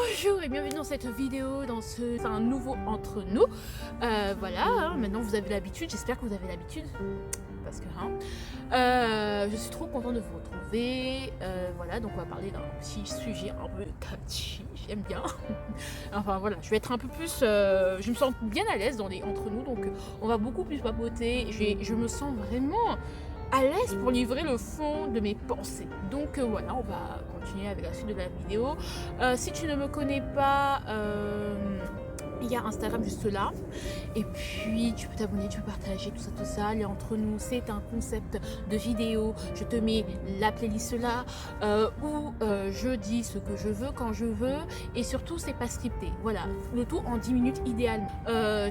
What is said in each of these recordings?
Bonjour et bienvenue dans cette vidéo, dans un nouveau entre nous. Voilà, maintenant vous avez l'habitude, j'espère que vous avez l'habitude. Parce que je suis trop contente de vous retrouver. Voilà, donc on va parler d'un petit sujet un peu touchy, j'aime bien. Enfin voilà, je vais être un peu plus, je me sens bien à l'aise dans les entre nous, donc on va beaucoup plus papoter. Je me sens vraiment à l'aise pour livrer le fond de mes pensées. Donc voilà, on va continuer avec la suite de la vidéo. Si tu ne me connais pas, il y a Instagram juste là. Et puis tu peux t'abonner, tu peux partager, tout ça. Les entre nous, c'est un concept de vidéo. Je te mets la playlist là, où je dis ce que je veux, quand je veux. Et surtout, c'est pas scripté. Voilà, le tout en 10 minutes idéalement.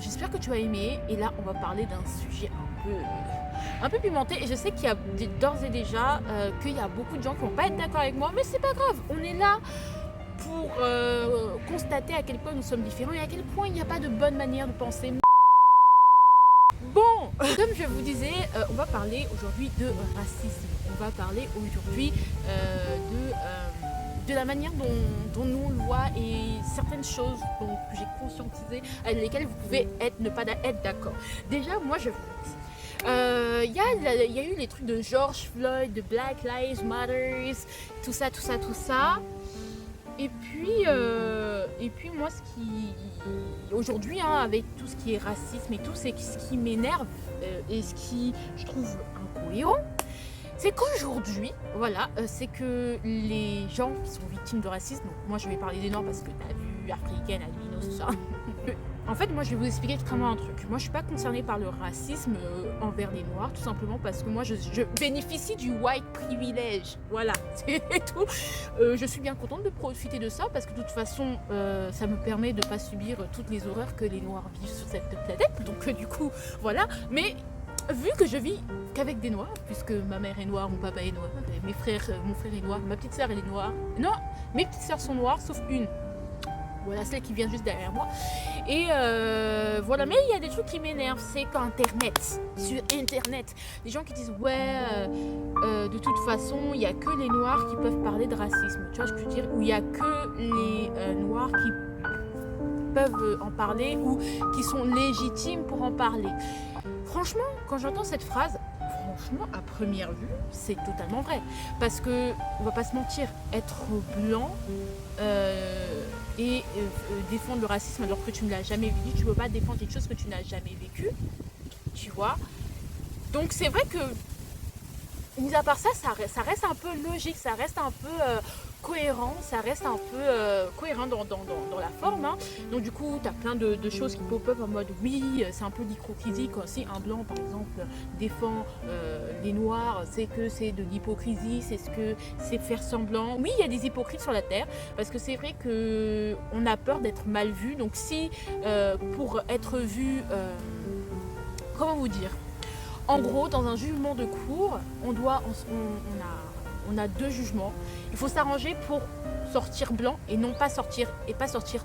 J'espère que tu as aimé. Et là, on va parler d'un sujet un peu pimenté, et je sais qu'il y a d'ores et déjà qu'il y a beaucoup de gens qui vont pas être d'accord avec moi, mais c'est pas grave, on est là pour constater à quel point nous sommes différents et à quel point il n'y a pas de bonne manière de penser. Bon, comme je vous disais, on va parler aujourd'hui de racisme, on va parler aujourd'hui de la manière dont nous on le voit et certaines choses que j'ai conscientisées avec lesquelles vous pouvez ne pas être d'accord. Déjà, moi je vous dis, il y a eu les trucs de George Floyd, de Black Lives Matter, tout ça. Et puis moi, aujourd'hui, avec tout ce qui est racisme et tout, c'est ce qui m'énerve et ce qui, je trouve, incohérent, c'est qu'aujourd'hui, voilà, c'est que les gens qui sont victimes de racisme, donc moi je vais parler des Noirs parce que t'as vu, africaine, albinos, tout ça. En fait, moi, je vais vous expliquer extrêmement un truc. Moi, je suis pas concernée par le racisme envers les Noirs, tout simplement parce que moi, je bénéficie du white privilege. Voilà, c'est tout. Je suis bien contente de profiter de ça parce que de toute façon, ça me permet de pas subir toutes les horreurs que les Noirs vivent sur cette planète. Donc, du coup, voilà. Mais vu que je vis qu'avec des Noirs, puisque ma mère est noire, mon papa est noir, mon frère est noir, ma petite sœur elle est noire. Non, mes petites sœurs sont noires, sauf une. Voilà, celle qui vient juste derrière moi. Et voilà, mais il y a des trucs qui m'énervent. C'est sur Internet, des gens qui disent de toute façon, il n'y a que les Noirs qui peuvent parler de racisme. Tu vois ce que je veux dire? Ou il n'y a que les Noirs qui peuvent en parler ou qui sont légitimes pour en parler. Franchement, quand j'entends cette phrase, à première vue, c'est totalement vrai. Parce que, on va pas se mentir, être blanc et défendre le racisme alors que tu ne l'as jamais vécu, tu peux pas défendre quelque chose que tu n'as jamais vécu, tu vois. Donc c'est vrai que, mis à part ça, ça reste un peu logique, ça reste un peu cohérent, ça reste un peu cohérent dans la forme. Donc du coup, tu as plein de choses qui pop-up en mode oui, c'est un peu l'hypocrisie. Quand si un blanc, par exemple, défend les noirs, c'est que c'est de l'hypocrisie, c'est faire semblant. Oui, il y a des hypocrites sur la terre, parce que c'est vrai qu'on a peur d'être mal vu. Donc si, pour être vu, comment vous dire, en gros, dans un jugement de cour, on a deux jugements. Il faut s'arranger pour sortir blanc et pas sortir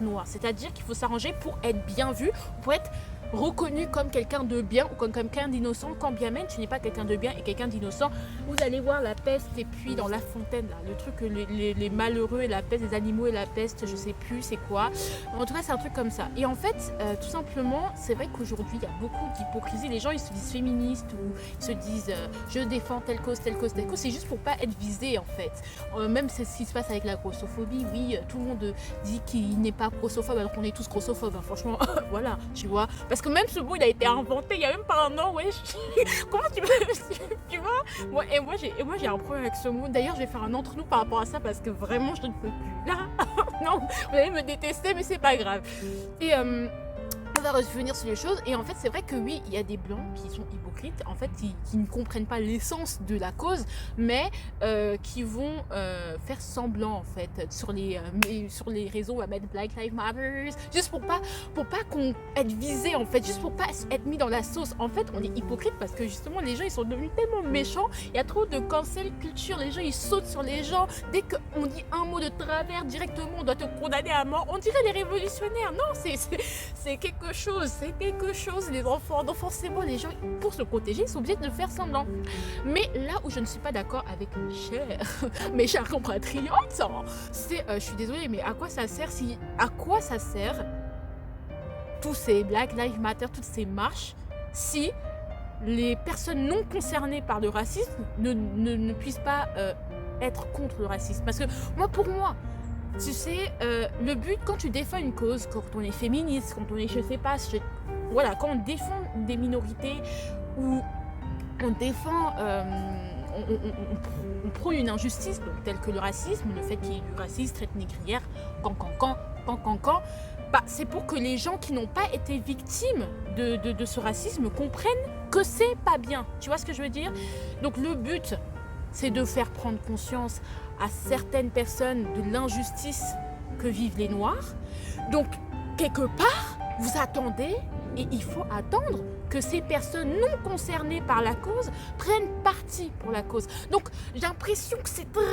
noir. C'est-à-dire qu'il faut s'arranger pour être bien vu, pour être reconnu comme quelqu'un de bien ou comme quelqu'un d'innocent, quand bien même tu n'es pas quelqu'un de bien et quelqu'un d'innocent. Vous allez voir La Peste et puis dans La Fontaine, là, le truc les malheureux et la peste, les animaux et la peste, je sais plus c'est quoi. En tout cas, c'est un truc comme ça. Et en fait, tout simplement, c'est vrai qu'aujourd'hui, il y a beaucoup d'hypocrisie. Les gens, ils se disent féministes ou ils se disent je défends telle cause. C'est juste pour pas être visé, en fait. Même c'est ce qui se passe avec la grossophobie. Oui, tout le monde dit qu'il n'est pas grossophobe alors qu'on est tous grossophobes. Franchement, voilà, tu vois. Parce que même ce mot, il a été inventé il y a même pas un an, wesh. Comment tu vois? Moi j'ai un problème avec ce mot. D'ailleurs, je vais faire un entre nous par rapport à ça parce que vraiment, je ne peux plus. Là, non, vous allez me détester, mais c'est pas grave. Et on va revenir sur les choses. Et en fait, c'est vrai que oui, il y a des blancs qui sont hypocrites, en fait, qui ne comprennent pas l'essence de la cause, mais qui vont faire semblant, en fait, sur les réseaux, on va mettre Black Lives Matter, juste pour pas qu'on être visé, en fait, juste pour pas être mis dans la sauce. En fait, on est hypocrite parce que justement, les gens, ils sont devenus tellement méchants. Il y a trop de cancel culture. Les gens, ils sautent sur les gens. Dès qu'on dit un mot de travers, directement, on doit te condamner à mort. On dirait les révolutionnaires. Non, c'est quelque c'est quelque chose, les enfants. Donc forcément, les gens, pour se protéger, ils sont obligés de faire semblant. Mais là où je ne suis pas d'accord avec mes chers compatriotes, c'est, je suis désolée, mais à quoi ça sert tous ces Black Lives Matter, toutes ces marches, si les personnes non concernées par le racisme ne puissent pas être contre le racisme. Parce que pour moi, tu sais, le but, quand tu défends une cause, quand on est féministe, quand on est, je sais pas, voilà, quand on défend des minorités ou on défend, on prône une injustice, donc, telle que le racisme, le fait qu'il y ait du racisme, traite négrière, quand, bah, c'est pour que les gens qui n'ont pas été victimes de ce racisme comprennent que c'est pas bien. Tu vois ce que je veux dire? Donc le but, c'est de faire prendre conscience à certaines personnes de l'injustice que vivent les Noirs. Donc, quelque part, vous attendez, et il faut attendre que ces personnes non concernées par la cause prennent parti pour la cause. Donc, j'ai l'impression que c'est très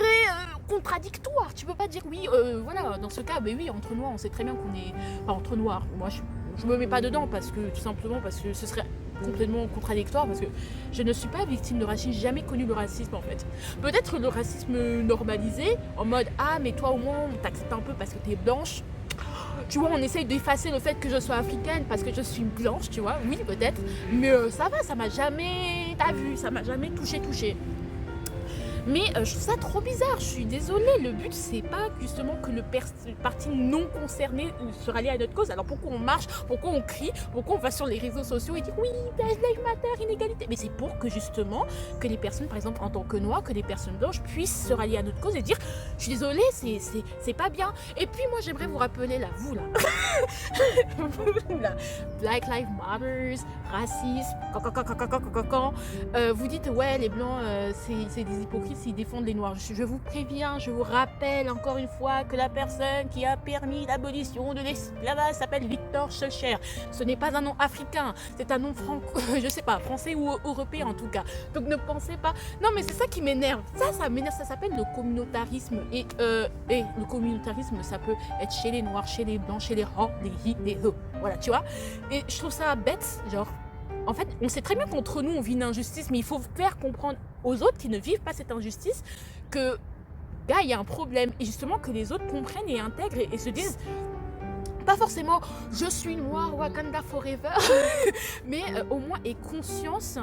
contradictoire. Tu peux pas dire oui, voilà, dans ce cas, mais oui, entre Noirs, on sait très bien qu'on est... Enfin, entre Noirs, moi, je me mets pas dedans parce que, tout simplement, parce que ce serait complètement contradictoire, parce que je ne suis pas victime de racisme, j'ai jamais connu le racisme en fait. Peut-être le racisme normalisé, en mode ah mais toi au moins on t'accepte un peu parce que t'es blanche, tu vois, on essaye d'effacer le fait que je sois africaine parce que je suis blanche, tu vois, oui peut-être, mais ça va, ça m'a jamais, t'as vu, ça m'a jamais touché. Mais je trouve ça trop bizarre, je suis désolée, le but c'est pas justement que le parti non concerné se rallie à notre cause. Alors pourquoi on marche, pourquoi on crie, pourquoi on va sur les réseaux sociaux et dit oui, Black Lives Matter, inégalité. Mais c'est pour que justement, que les personnes par exemple en tant que noires, que les personnes blanches puissent se rallier à notre cause et dire je suis désolée, c'est pas bien. Et puis moi j'aimerais vous rappeler là, vous là, Black Lives Matter, racisme, vous dites ouais les blancs c'est des hypocrites s'ils défendent les noirs. Je vous préviens, je vous rappelle encore une fois que la personne qui a permis l'abolition de l'esclavage s'appelle Victor Schœlcher. Ce n'est pas un nom africain, c'est un nom je sais pas, français ou européen en tout cas. Donc ne pensez pas. Non mais c'est ça qui m'énerve. Ça m'énerve, ça s'appelle le communautarisme. Et le communautarisme, ça peut être chez les noirs, chez les blancs, chez les rangs, les hi, les he. Voilà, tu vois. Et je trouve ça bête, genre. En fait, on sait très bien qu'entre nous, on vit une injustice, mais il faut faire comprendre aux autres qui ne vivent pas cette injustice que, gars, il y a un problème. Et justement, que les autres comprennent et intègrent et se disent, pas forcément, je suis noire, Wakanda forever, mais au moins aient conscience,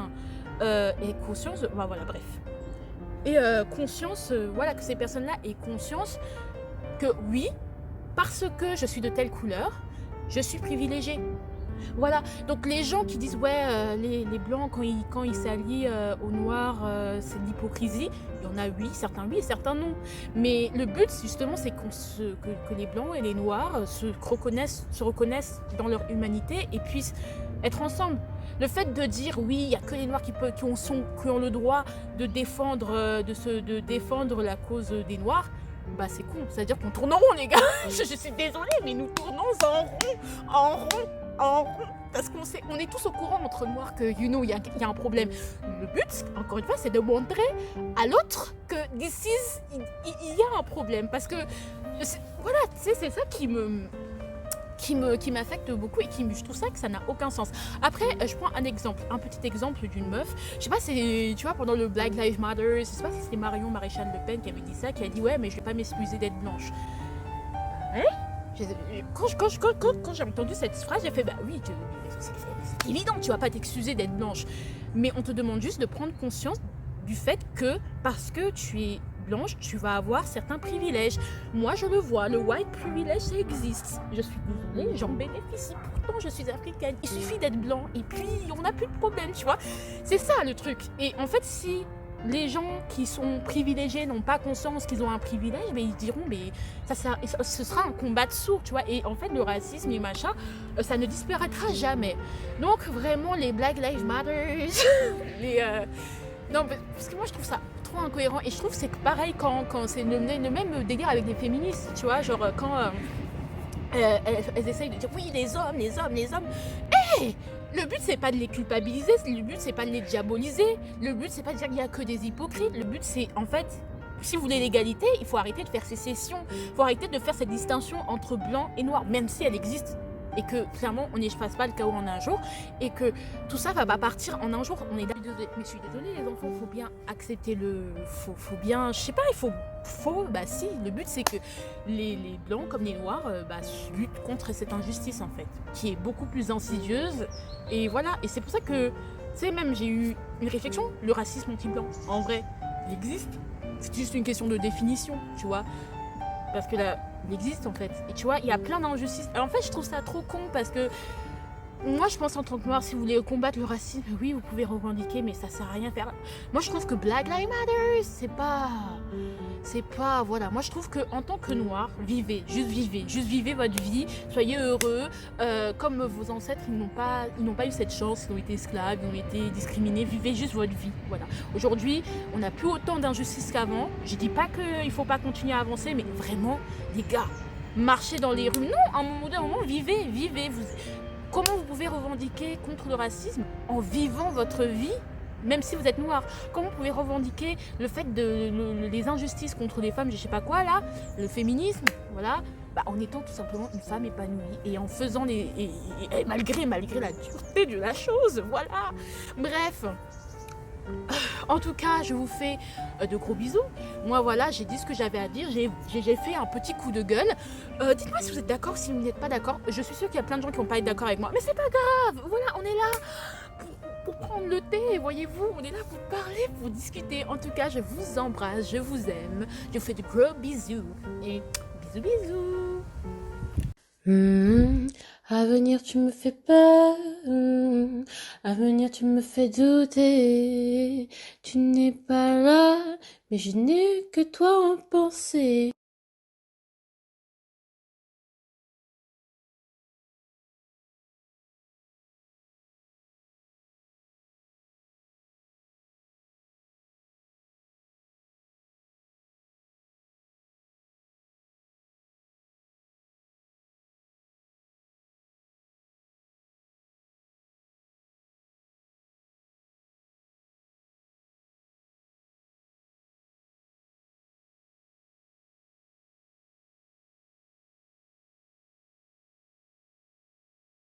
bah voilà, bref. Et conscience, voilà, que ces personnes-là aient conscience que oui, parce que je suis de telle couleur, je suis privilégiée. Voilà, donc les gens qui disent ouais les blancs quand ils s'allient aux noirs c'est de l'hypocrisie, il y en a certains oui et certains non, mais le but justement c'est que les blancs et les noirs se reconnaissent dans leur humanité et puissent être ensemble. Le fait de dire oui il n'y a que les noirs qui ont le droit de défendre la cause des noirs, bah c'est con, c'est-à-dire qu'on tourne en rond les gars. je suis désolée mais nous tournons en rond, parce on est tous au courant entre noirs que il y a un problème. Le but, encore une fois, c'est de montrer à l'autre que d'ici il y a un problème, parce que voilà, tu sais, c'est ça qui m'affecte beaucoup et je trouve ça que ça n'a aucun sens. Après, je prends un petit exemple d'une meuf. Je sais pas, tu vois, pendant le Black Lives Matter, je sais pas si c'était Marion Maréchal Le Pen qui avait dit ça, qui a dit ouais, mais je vais pas m'excuser d'être blanche. Hein? Quand j'ai entendu cette phrase, j'ai fait bah oui, c'est évident, tu vas pas t'excuser d'être blanche, mais on te demande juste de prendre conscience du fait que parce que tu es blanche, tu vas avoir certains privilèges. Moi, je le vois, le white privilege, ça existe. Je suis désolée, j'en bénéficie. Pourtant, je suis africaine. Il suffit d'être blanc et puis on n'a plus de problème, tu vois. C'est ça le truc. Et en fait, si les gens qui sont privilégiés n'ont pas conscience qu'ils ont un privilège, mais ils diront mais ce sera un combat de sourds, tu vois. Et en fait le racisme et machin, ça ne disparaîtra jamais. Donc vraiment les Black Lives Matter, non parce que moi je trouve ça trop incohérent et je trouve que c'est pareil quand c'est le même délire avec les féministes, tu vois, genre quand elles essayent de dire oui les hommes. Hey, le but c'est pas de les culpabiliser, le but c'est pas de les diaboliser, le but c'est pas de dire qu'il y a que des hypocrites, le but c'est en fait, si vous voulez l'égalité, il faut arrêter de faire sécession, il faut arrêter de faire cette distinction entre blanc et noir, même si elle existe et que clairement on n'y fasse pas le chaos en un jour et que tout ça va pas partir en un jour. On est mais je suis désolée les enfants, faut bien accepter faut bien, je sais pas, bah si, le but c'est que les blancs comme les noirs luttent contre cette injustice en fait, qui est beaucoup plus insidieuse et voilà, et c'est pour ça que, tu sais, même j'ai eu une réflexion, le racisme anti-blanc, en vrai, il existe, c'est juste une question de définition, tu vois, parce que là, il existe en fait, et tu vois, il y a plein d'injustices. Alors en fait, je trouve ça trop con parce que moi, je pense en tant que noir, si vous voulez combattre le racisme, oui, vous pouvez revendiquer, mais ça sert à rien faire. Moi, je trouve que Black Lives Matter, c'est pas, voilà. Moi, je trouve que en tant que noir, juste vivez votre vie, soyez heureux. Comme vos ancêtres, ils n'ont pas eu cette chance, ils ont été esclaves, ils ont été discriminés. Vivez juste votre vie, voilà. Aujourd'hui, on n'a plus autant d'injustices qu'avant. Je dis pas qu'il faut pas continuer à avancer, mais vraiment, les gars, marchez dans les rues. Non, à un moment, vivez. Comment vous pouvez revendiquer contre le racisme en vivant votre vie, même si vous êtes noir? Comment vous pouvez revendiquer le fait les injustices contre les femmes, je sais pas quoi là, le féminisme, voilà, en étant tout simplement une femme épanouie et en faisant et malgré la dureté de la chose, voilà. Bref. En tout cas, je vous fais de gros bisous. Moi, voilà, j'ai dit ce que j'avais à dire. J'ai fait un petit coup de gueule. Dites-moi si vous êtes d'accord, si vous n'êtes pas d'accord. Je suis sûre qu'il y a plein de gens qui n'ont pas été d'accord avec moi. Mais c'est pas grave. Voilà, on est là pour prendre le thé. Voyez-vous, on est là pour parler, pour discuter. En tout cas, je vous embrasse, je vous aime. Je vous fais de gros bisous. Et bisous. À venir tu me fais peur, à venir tu me fais douter, tu n'es pas là, mais je n'ai que toi en pensée.